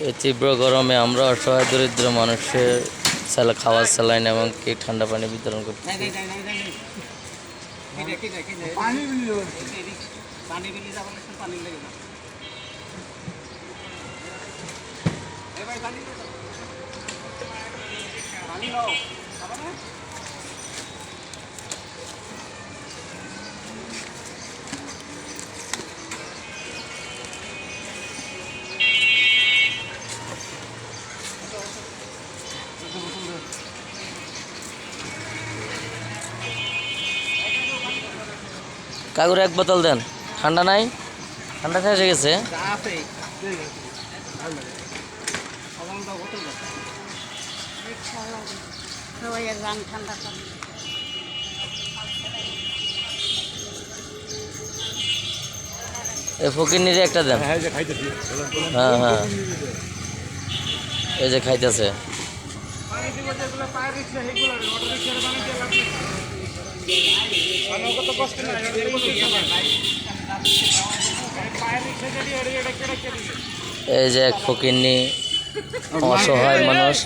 এই তীব্র গরমে আমরা অসহায় দরিদ্র মানুষের খাওয়ার স্যালাইন এবং কি ঠান্ডা পানি বিতরণ করতে কাকুর এক বোতল দেন। ঠান্ডা নাই? ঠান্ডা শেষ হয়ে গেছে। এই ফকির নিজে একটা দেন। হ্যাঁ হ্যাঁ, এই যে খাইতেছে। এই যে এক ফকিরনি অসহায় মানুষ।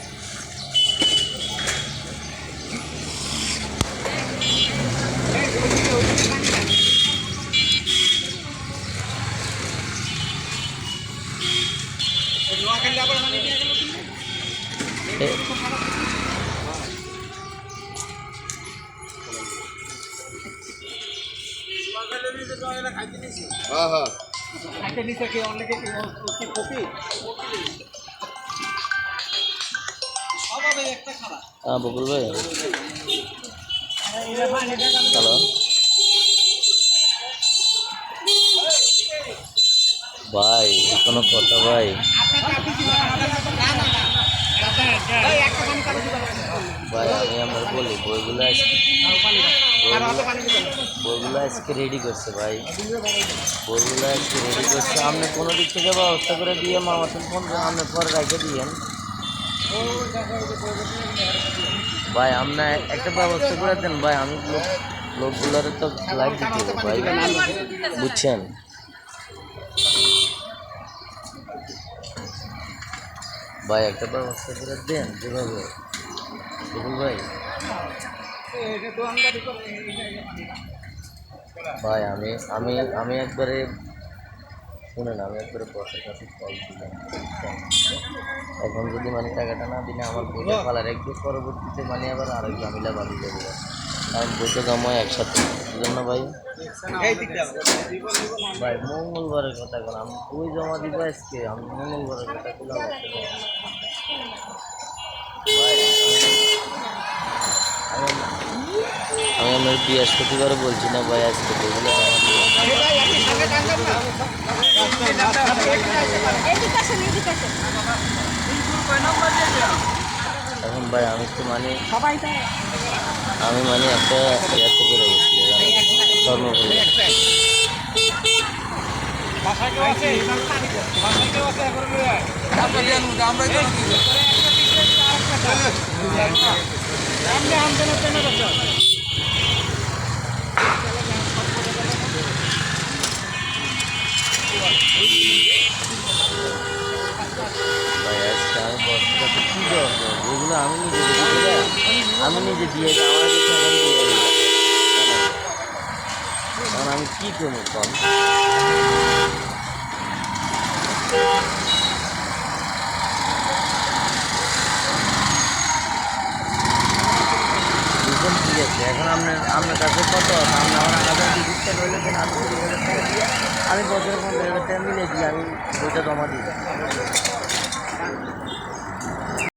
হ্যাঁ বকুল ভাই, হ্যালো ভাই, কোনো কথা ভাই? ভাই আমি আমার বলি বইগুলো আজকে রেডি করছে ভাই, বইগুলো আজকে রেডি করছে। আপনি কোনো দিক থেকে ব্যবস্থা করে দিয়ে মামাতেন ফোন আপনি পরে রেখে দিয়েন ভাই। আপনার একটা ব্যবস্থা করে দেন ভাই, আমি লোকগুলোর তো লাইট দিতে হবে ভাই, বুঝছেন ভাই? একটা ব্যবস্থা করে দেন যেভাবে ভাই। ভাই আমি আমি আমি একবারে শুনেন, আমি একবারে বসের কাছে কল দিলাম। এখন যদি মানে টাকাটা না দিলে আমার বইটা ফালার একদিন পরবর্তীতে মানে আবার আরেক ঝামেলা বাড়ি যাবে, কারণ বইটা জমায় একসাথে জন্য ভাই। ভাই মঙ্গলবারের কথা এখন আমি বই জমা দিব আজকে, আমি মঙ্গলবারের কথা বললাম। আমি আমার বৃহস্পতিবারে বলছি না ভাই, আজকে বইগুলো এখন ভাই আমি তো মানে আমি মানে একটা ইয়াতে করে গেছি কর্মপুরে। ভাই আজকে আমি বসটাকে কী দরকার ওইগুলো আমি নিজে দিয়ে আমার কাছে এখন দিয়ে কারণ আমি কী করবো কম। ঠিক আছে, এখন আপনার কাছে কত আপনি আমার 1000 টাকা রইলে দেন, আমি 20,000 টাকা দিয়ে আমি বছরে 50,000 টাকা মিলে দিয়ে আমি বইটা জমা দিই।